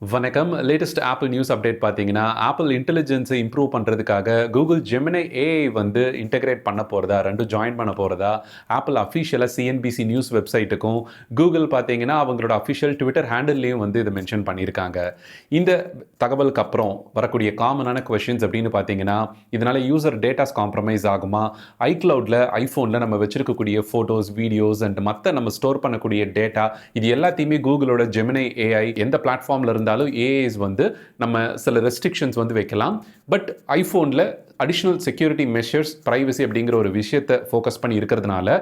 வணக்கம். Latest apple news update பார்த்தீங்கன்னா, apple இன்டெலிஜென்ஸை improve பண்ணுறதுக்காக கூகுள் ஜெமினி ஏஐ வந்து இன்டகிரேட் பண்ண போறதா, 2ம் ஜாயின் பண்ண போறதா, ஆப்பிள் அஃபிஷியலா சிஎன்பிசி நியூஸ் வெப்சைட்டுக்கும், கூகுள் பார்த்தீங்கன்னா, அவங்களோட அஃபிஷியல் ட்விட்டர் ஹேண்டில்லையும் வந்து இதை மென்ஷன் பண்ணியிருக்காங்க. இந்த தகவலுக்கு அப்புறம் வரக்கூடிய காமனான கொஸ்டின்ஸ் அப்படின்னு பார்த்தீங்கன்னா, இதனால யூசர் டேட்டாஸ் காம்ப்ரமைஸ் ஆகுமா? ஐக்ளவுட்ல, ஐஃபோன்ல நம்ம வச்சிருக்கக்கூடிய ஃபோட்டோஸ், வீடியோஸ் அண்ட் மத்த நம்ம ஸ்டோர் பண்ணக்கூடிய டேட்டா, இது எல்லாத்தையுமே கூகுளோட ஜெமினி ஏஐ எந்த பிளாட்ஃபார்ம்ல இருந்தாலும் ஏஐஸ் வந்து நம்ம சில ரெஸ்ட்ரிக்ஷன்ஸ் வந்து வைக்கலாம். பட் ஐஃபோனில் அடிஷ்னல் செக்யூரிட்டி மெஷர்ஸ், ப்ரைவசி அப்படிங்கிற ஒரு விஷயத்தை ஃபோக்கஸ் பண்ணி இருக்கிறதுனால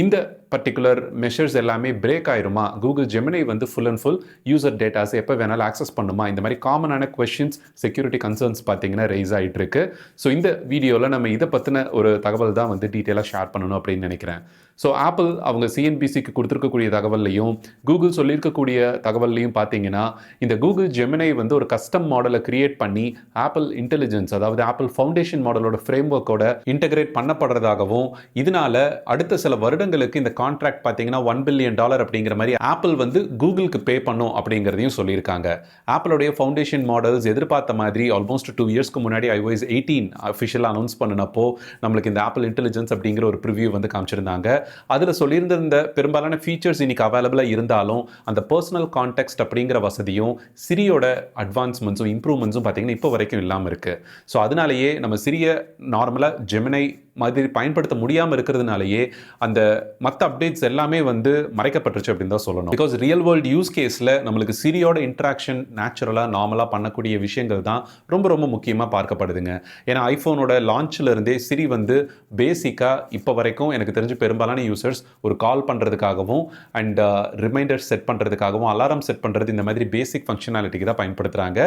இந்த பர்டிகுலர் மெஷர்ஸ் எல்லாமே பிரேக் ஆயிருமா? கூகுள் ஜெமினி வந்து full and full user datas எப்போ வேணாலும் ஆக்சஸ் பண்ணுமா? இந்த மாதிரி காமனான கொஸ்டின்ஸ், செக்யூரிட்டி கன்சர்ன்ஸ் பார்த்தீங்கன்னா ரைஸ் ஆகிட்டு இருக்கு. ஸோ இந்த வீடியோவில் நம்ம இதை பற்றின ஒரு தகவல் தான் வந்து டீட்டெயிலாக ஷேர் பண்ணணும் அப்படின்னு நினைக்கிறேன். ஸோ ஆப்பிள் அவங்க சிஎன்பிசிக்கு கொடுத்துருக்கக்கூடிய தகவல்லையும், கூகுள் சொல்லியிருக்கக்கூடிய தகவல்லையும் பார்த்தீங்கன்னா, இந்த கூகுள் ஜெமினை வந்து ஒரு கஸ்டம் மாடலை கிரியேட் பண்ணி ஆப்பிள் இன்டெலிஜென்ஸ், அதாவது ஆப்பிள் ஃபவுண்டேஷன் மாடலோட ஃப்ரேம் ஒர்க்கோட இன்டகிரேட் பண்ணப்படுறதாகவும், இதனால அடுத்த சில வருடங்களுக்கு இந்த கான்ட்ராக்ட் பார்த்தீங்கன்னா $1 பில்லியன் அப்படிங்கிற மாதிரி ஆப்பிள் வந்து கூகுளுக்கு பே பண்ணும் அப்படிங்கிறதையும் சொல்லியிருக்காங்க. ஆப்பிளோடைய ஃபவுண்டேஷன் மாடல்ஸ் எதிர்பார்த்த மாதிரி ஆல்மோஸ்ட் 2 இயர்ஸ்க்கு முன்னாடி iOS 18 அஃபிஷியலாக அனௌன்ஸ் பண்ணினப்போ நம்மளுக்கு இந்த ஆப்பிள் இன்டெலிஜென்ஸ் அப்படிங்கிற ஒரு ப்ரிவியூ வந்து காமிச்சிருந்தாங்க. அதில் சொல்லியிருந்த பெரும்பாலான ஃபீச்சர்ஸ் இன்னைக்கு அவைலபிளாக இருந்தாலும், அந்த பர்சனல் கான்டெக்ஸ்ட் அப்படிங்கிற வசதியும், சிரியோட அட்வான்ஸ்மெண்ட்ஸும் இம்ப்ரூவ்மெண்ட்ஸும் பார்த்தீங்கன்னா இப்போ வரைக்கும் இல்லாமல் இருக்கு. ஸோ அதனாலேயே நம்ம சிரியை நார்மலாக ஜெமினை மாதிரி பயன்படுத்த முடியாமல் இருக்கிறதுனாலேயே அந்த மற்ற அப்டேட்ஸ் எல்லாமே வந்து மறைக்கப்பட்டுருச்சு அப்படின்னு தான் சொல்லணும். பிகாஸ் ரியல் வேர்ல்டு யூஸ் கேஸில் நம்மளுக்கு சிரியோட இன்ட்ராக்ஷன் நேச்சுரலாக நார்மலாக பண்ணக்கூடிய விஷயங்கள் தான் ரொம்ப ரொம்ப முக்கியமாக பார்க்கப்படுதுங்க. ஏன்னா ஐஃபோனோட லான்ச்சில் இருந்தே சிரி வந்து பேசிக்காக இப்போ வரைக்கும் எனக்கு தெரிஞ்சு பெரும்பாலான யூசர்ஸ் ஒரு கால் பண்ணுறதுக்காகவும் அண்ட் ரிமைண்டர் செட் பண்ணுறதுக்காகவும், அலாரம் செட் பண்ணுறது, இந்த மாதிரி பேசிக் ஃபங்க்ஷனாலிட்டிக்கு தான் பயன்படுத்துகிறாங்க.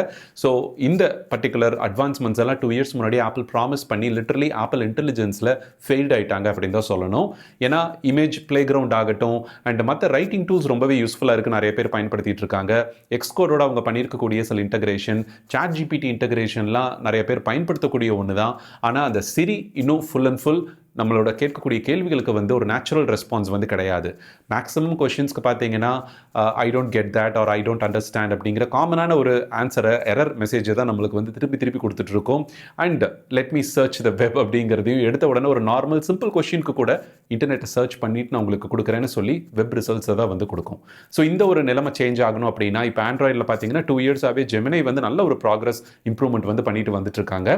ஸோ இந்த பர்டிகுலர் அட்வான்ஸ்மெண்ட்ஸ் எல்லாம் 2 இயர்ஸ் முன்னாடி ஆப்பிள் ப்ராமிஸ் பண்ணி லிட்டரலி ஆப்பிள் இன்டெலிஜென்ஸ் ஃபெயில்ட் ஆயிட்டாங்க அப்படின்னு தான் சொல்லணும். ஏன்னா இமேஜ் பிளே கிரவுண்ட் ஆகட்டும் அண்ட் மற்ற ரைட்டிங் டூல்ஸ் ரொம்பவே யூஸ்ஃபுல்லாக இருக்கு, நிறைய பேர் பயன்படுத்திட்டு இருக்காங்க. எக்ஸ்கோடோட அவங்க பண்ணியிருக்கக்கூடிய சில இன்டகிரேஷன், சாட் ஜிபிடி இன்டகிரேஷன்லாம் நிறைய பேர் பயன்படுத்தக்கூடிய ஒன்று தான். ஆனால் அந்த சிரி இன்னும் ஃபுல் அண்ட் ஃபுல் நம்மளோட கேட்கக்கூடிய கேள்விகளுக்கு வந்து ஒரு நேச்சுரல் ரெஸ்பான்ஸ் வந்து கிடையாது. மேக்ஸிமம் கொஷின்ஸ்க்கு பார்த்தீங்கன்னா I don't get that or I don't understand அப்படிங்கிற காமனான ஒரு ஆன்சரை, எரர் மெசேஜை தான் நம்மளுக்கு வந்து திருப்பி கொடுத்துட்டு இருக்கோம். And let me search the web அப்படிங்கிறதையும் எடுத்த உடனே ஒரு நார்மல் சிம்பிள் கொஷினுக்கு கூட இன்டர்நெட்டை சர்ச் பண்ணிட்டு நான் உங்களுக்கு கொடுக்குறேன்னு சொல்லி வெப் ரிசல்ட்ஸை தான் வந்து கொடுக்கும். ஸோ இந்த ஒரு நிலைமை சேஞ்ச் ஆகணும் அப்படின்னா இப்போ ஆண்ட்ராய்டில் பார்த்தீங்கன்னா 2 இயர்ஸாகவே ஜெமினை வந்து நல்ல ஒரு ப்ராக்ரஸ் இம்ப்ரூவ்மெண்ட் வந்து பண்ணிட்டு வந்துட்டு இருக்காங்க.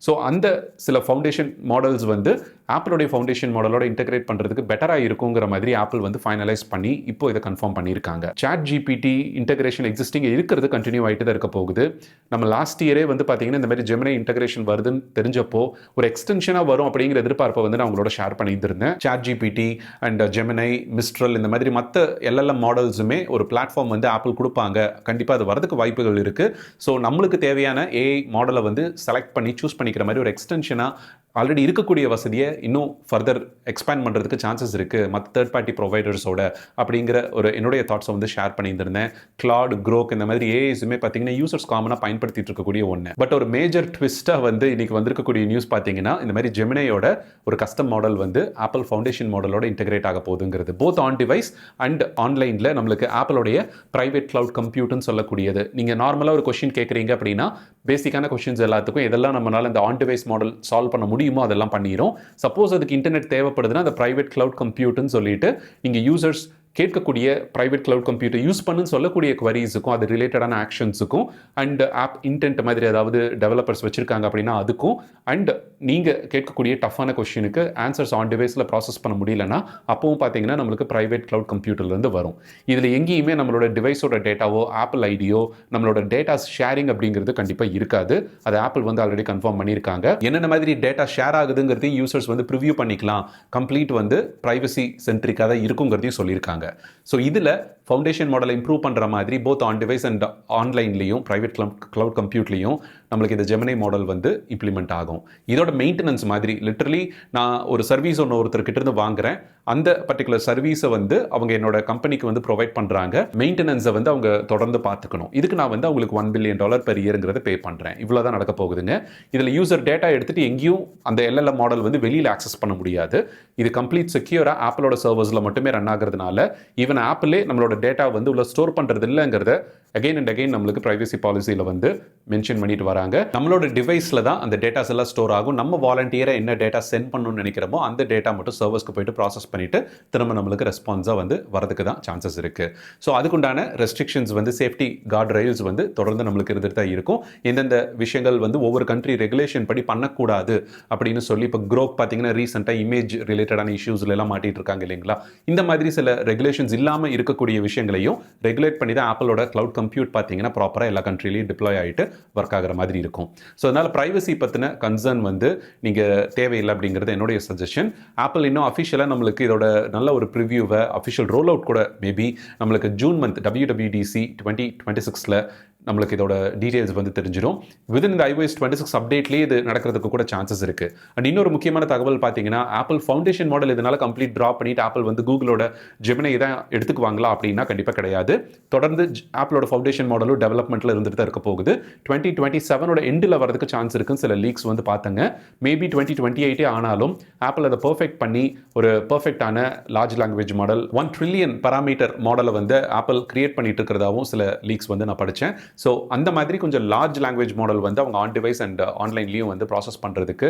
ஸோ அந்த சில ஃபவுண்டேஷன் மாடல்ஸ் வந்து ஆப்பிளோடைய ஃபவுண்டேஷன் மாடலோட இன்டகிரேட் பண்ணுறதுக்கு பெட்டராக இருக்குங்கிற மாதிரி ஆப்பிள் வந்து ஃபைனலைஸ் பண்ணி இப்போ இதை கன்ஃபார்ம் பண்ணியிருக்காங்க. சாட் ஜிபிடி இன்டகிரேஷன் எக்ஸிஸ்டிங் இருக்கிறது கண்டினியூ ஆகிட்டு தான் இருக்க போகுது. நம்ம லாஸ்ட் இயரே வந்து பார்த்தீங்கன்னா இந்த மாதிரி ஜெமினி இன்டகிரேஷன் வருதுன்னு தெரிஞ்சப்போ ஒரு எக்ஸ்டென்ஷனாக வரும் அப்படிங்கிற எதிர்பார்ப்பை வந்து நான் உங்களோட ஷேர் பண்ணியிருந்தேன். Chat GPT and Gemini, Mistral, இந்த மாதிரி மற்ற எல்எல்எம் மாடல்ஸுமே ஒரு பிளாட்ஃபார்ம் வந்து ஆப்பிள் கொடுப்பாங்க. கண்டிப்பாக அது வரதுக்கு வாய்ப்புகள் இருக்குது. ஸோ நம்மளுக்கு தேவையான ஏஐ மாடலை வந்து செலக்ட் பண்ணி சூஸ் பண்ணிக்கிற மாதிரி ஒரு எக்ஸ்டென்ஷனாக ஆல்ரெடி இருக்கக்கூடிய வசதியை இன்னும் ஃபர்தர் எக்ஸ்பேண்ட் பண்ணுறதுக்கு சான்சஸ் இருக்குது மற்ற தேர்ட் பார்ட்டி ப்ரொவைடர்ஸோட அப்படிங்கிற ஒரு என்னுடைய தாட்ஸை வந்து ஷேர் பண்ணியிருந்தேன். கிளாட், குரோக், இந்த மாதிரி ஏஐஸுமே பார்த்தீங்கன்னா யூசர்ஸ் காமனாக பயன்படுத்திட்டு இருக்கக்கூடிய ஒன்று. பட் ஒரு மேஜர் ட்விஸ்ட்டாக வந்து இன்னைக்கு வந்திருக்கக்கூடிய நியூஸ் பார்த்தீங்கன்னா, இந்த மாதிரி ஜெமினியோட ஒரு கஸ்டம் மாடல் வந்து ஆப்பிள் ஃபவுண்டேஷன் மாடலோட இன்டகிரேட் ஆக போகுதுங்கிறது. போத் ஆன் டிவைஸ் அண்ட் ஆன்லைனில் நம்மளுக்கு ஆப்பிளோடைய ப்ரைவேட் கிளவுட் கம்ப்யூட்டர்னு சொல்லக்கூடியது. நீங்கள் நார்மலாக ஒரு கொஸ்டின் கேட்குறீங்க அப்படின்னா பேசிக்கான கொஸ்டின்ஸ் எல்லாத்துக்கும் எதெல்லாம் நம்மளால் இந்த ஆன் டிவைஸ் மாடல் சால்வ் பண்ண முடியுமோ அதெல்லாம் பண்ணிடும். சப்போஸ் அதுக்கு இன்டர்நெட் தேவைப்படுதுன்னா அந்த பிரைவேட் கிளவுட் கம்ப்யூட்டர்னு சொல்லிட்டு நீங்கள் யூசர்ஸ் கேட்கக்கூடிய பிரைவேட் கிளவுட் கம்ப்யூட்டர் யூஸ் பண்ணுன்னு சொல்லக்கூடிய குவரிஸுக்கும், அது ரிலேட்டடான ஆக்ஷன்ஸுக்கும் அண்ட் ஆப் இன்டென்ட் மாதிரி ஏதாவது டெவலப்பர்ஸ் வச்சுருக்காங்க அப்படின்னா அதுக்கும், அண்ட் நீங்கள் கேட்கக்கூடிய டஃப்பான கொஸ்டினுக்கு ஆன்சர்ஸ் ஆன் டிவைஸில் ப்ராசஸ் பண்ண முடியலன்னா அப்பவும் பார்த்தீங்கன்னா நம்மளுக்கு ப்ரைவேட் கிளவுட் கம்ப்யூட்டர்லேருந்து வரும். இதில் எங்கேயுமே நம்மளோட டிவைஸோட டேட்டாவோ, ஆப்பிள் ஐடியோ, நம்மளோட டேட்டாஸ் ஷேரிங் அப்படிங்கிறது கண்டிப்பாக இருக்காது. அது ஆப்பிள் வந்து ஆல்ரெடி கன்ஃபார்ம் பண்ணியிருக்காங்க. என்னென்ன மாதிரி டேட்டா ஷேர் ஆகுதுங்கிறதையும் யூசர்ஸ் வந்து ப்ரிவியூ பண்ணிக்கலாம். கம்ப்ளீட் வந்து ப்ரைவசி சென்ட்ரிக்காக தான் இருக்குங்கிறதையும் சொல்லியிருக்காங்க. ஸோ இதில் ஃபவுண்டேஷன் மாடலை இம்ப்ரூவ் பண்ணுற மாதிரி போத் ஆன் டிவைஸ் அண்ட் ஆன்லைன்லையும் ப்ரைவேட் கிளவுட் கம்ப்யூட்லையும் நம்மளுக்கு இந்த ஜெமினி மாடல் வந்து இம்ப்ளிமெண்ட் ஆகும். இதோட மெயின்டெனன்ஸ் மாதிரி லிட்டரலி நான் ஒரு சர்வீஸ் ஒருத்தர்கிட்ட இருந்து வாங்குறேன், அந்த பர்டிகுலர் சர்வீஸை வந்து அவங்க என்னோட கம்பெனிக்கு வந்து ப்ரொவைட் பண்ணுறாங்க. மெயின்டெனன்ஸை வந்து அவங்க தொடர்ந்து பார்த்துக்கணும். இதுக்கு நான் வந்து அவங்களுக்கு $1 பில்லியன் பெர் இயருங்கிறத பே பண்ணுறேன். இவ்வளோ தான் நடக்க போகுதுங்க. இதில் யூசர் டேட்டா எடுத்துகிட்டு எங்கேயும் அந்த எல்எல்எம் மாடல் வந்து வெளியில் ஆக்சஸ் பண்ண முடியாது. இது கம்ப்ளீட் செக்யூராக ஆப்பிளோட சர்வர்ஸில் மட்டுமே ரன் ஆகிறதுனால ஈவன் ஆப்பிளே நம்மளோட டேட்டா வந்து உள்ள ஸ்டோர் பண்ணுறது இல்லைங்கிறத அகைன் அண்ட் அகைன் நம்மளுக்கு பிரைவசி பாலிசியில் வந்து மென்ஷன் பண்ணிட்டு வராங்க. நம்மளோட டிவைஸில் தான் அந்த டேட்டாஸ் எல்லாம் ஸ்டோர் ஆகும். நம்ம வாலண்டியராக என்ன டேட்டா சென்ட் பண்ணணும்னு நினைக்கிறோமோ அந்த டேட்டா மட்டும் சர்வர்ஸ்க்கு போயிட்டு ப்ராசஸ் பண்ணிட்டு திரும்ப நம்மளுக்கு ரெஸ்பான்ஸாக வந்து வரதுக்கு தான் சான்சஸ் இருக்குது. ஸோ அதுக்குண்டான ரெஸ்ட்ரிக்ஷன்ஸ் வந்து சேஃப்டி கார்ட் ரயில்ஸ் வந்து தொடர்ந்து நம்மளுக்கு இருந்துட்டு தான் இருக்கும். எந்தெந்த விஷயங்கள் வந்து ஒவ்வொரு கண்ட்ரி ரெகுலேஷன் படி பண்ணக்கூடாது அப்படின்னு சொல்லி இப்போ க்ரோக் பார்த்தீங்கன்னா ரீசெண்டாக இமேஜ் ரிலேட்டடான இஷ்யூஸ்ல எல்லாம் மாட்டிட்டு இருக்காங்க இல்லைங்களா. இந்த மாதிரி சில ரெகுலேஷன்ஸ் இல்லாமல் இருக்கக்கூடிய விஷயங்களையும் ரெகுலேட் பண்ணி தான் ஆப்பிளோட கிளவுட் கம்ப்யூட் பார்த்தீங்கன்னா ப்ராப்பராக எல்லா கண்ட்ரிலையும் டிப்ளாய் ஆகிட்டு ஒர்க் ஆகிற மாதிரி இருக்கும். ஸோ அதனால் ப்ரைவசி பற்றின கன்சர்ன் வந்து நீங்கள் தேவையில்லை அப்படிங்கிறது என்னுடைய சஜஷன். ஆப்பிள் இன்னும் அஃபிஷியலாக நம்மளுக்கு இதோட நல்ல ஒரு ப்ரிவியூவை அஃபிஷியல் ரோல் அவுட் கூட மேபி நம்மளுக்கு ஜூன் மந்த் WWDC 2026 நம்மளுக்கு இதோட டீடைல்ஸ் வந்து தெரிஞ்சிடும். விதின் இந்த iOS 26 அப்டேட்லேயே இது நடக்கிறதுக்கு கூட சான்சஸ் இருக்குது. அண்ட் இன்னொரு முக்கியமான தகவல் பார்த்தீங்கன்னா ஆப்பிள் ஃபவுண்டேஷன் மாடல் இதனால் கம்ப்ளீட் ட்ராப் பண்ணிட்டு ஆப்பிள் வந்து கூகுளோட ஜெமினை தான் எடுத்துக்குவாங்களா அப்படின்னா கண்டிப்பாக கிடையாது. தொடர்ந்து ஆப்பிளோட ஃபவுண்டேஷன் மாடலும் டெவலப்மெண்ட்டில் இருந்துட்டு தான் இருக்க போகுது. 2027 எண்டில் வரதுக்கு சான்ஸ் இருக்குன்னு சில லீக்ஸ் வந்து பார்த்தங்க. மேபி 2028 ஆனாலும் ஆப்பிள் அதை பர்ஃபெக்ட் பண்ணி ஒரு பர்ஃபெக்டான large language model 1 trillion parameter மாடலை வந்து ஆப்பிள் கிரியேட் பண்ணிட்டு இருக்கிறதாவும் சில லீக்ஸ் வந்து நான் படித்தேன். ஸோ அந்த மாதிரி கொஞ்சம் லார்ஜ் லாங்குவேஜ் மாடல் வந்து அவங்க ஆன் டிவைஸ் அண்ட் ஆன்லைன்லையும் வந்து ப்ராசஸ் பண்ணுறதுக்கு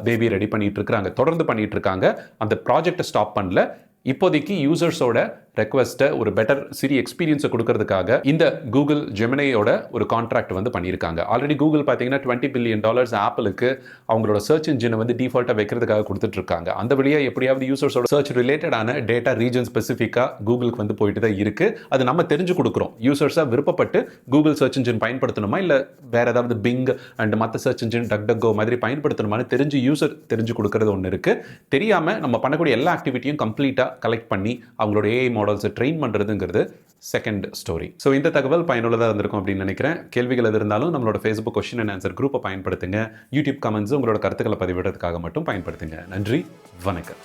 பேபி ரெடி பண்ணிட்டு இருக்காங்க, தொடர்ந்து பண்ணிட்டு இருக்காங்க. அந்த ப்ராஜெக்டை ஸ்டாப் பண்ணல. இப்போதைக்கு யூசர்ஸோட ரெக்வஸ்ட்டை ஒரு பெட்டர் சிரி எக்ஸ்பீரியன்ஸை கொடுக்கறதுக்காக இந்த கூகுள் ஜெமினையோட ஒரு கான்ட்ராக்ட் வந்து பண்ணியிருக்காங்க. ஆல்ரெடி கூகுள் பார்த்தீங்கன்னா $20 பில்லியன் ஆப்பிளுக்கு அவங்களோட சர்ச் இன்ஜினை வந்து டிஃபால்ட்டாக வைக்கிறதுக்காக கொடுத்துட்டு இருக்காங்க. அந்த வழியாக எப்படியாவது யூசர்ஸோட சர்ச் ரிலேட்டடான டேட்டா ரீஜன் ஸ்பெசிஃபிக்காக கூகுளுக்கு வந்து போயிட்டு தான் இருக்குது. அது நம்ம தெரிஞ்சு கொடுக்குறோம். யூசர்ஸாக விருப்பப்பட்டு கூகுள் சர்ச் இன்ஜின் பயன்படுத்தணுமா இல்லை வேற ஏதாவது பிங் அண்ட் மற்ற சர்ச் இன்ஜின் டக்டக்கோ மாதிரி பயன்படுத்தணுமான்னு தெரிஞ்சு யூசர் தெரிஞ்சு கொடுக்கறது ஒன்று இருக்குது. தெரியாமல் நம்ம பண்ணக்கூடிய எல்லா ஆக்டிவிட்டியும் கம்ப்ளீட்டாக கலெக்ட் பண்ணி அவங்களோட ஏஐ மாடல்ஸை ட்ரெயின் பண்ணுறதுங்கிறது செகண்ட் ஸ்டோரி. ஸோ இந்த தகவல் பயனுள்ளதாக இருந்திருக்கும் அப்படின்னு நினைக்கிறேன். கேள்விகள் எது இருந்தாலும் நம்மளோட ஃபேஸ்புக் கொஸ்டின் அண்ட் ஆன்சர் குரூப்பை பயன்படுத்துங்க. யூடியூப் கமெண்ட்ஸ் உங்களோட கருத்துக்களை பதிவிடுறதுக்காக மட்டும் பயன்படுத்துங்க. நன்றி, வணக்கம்.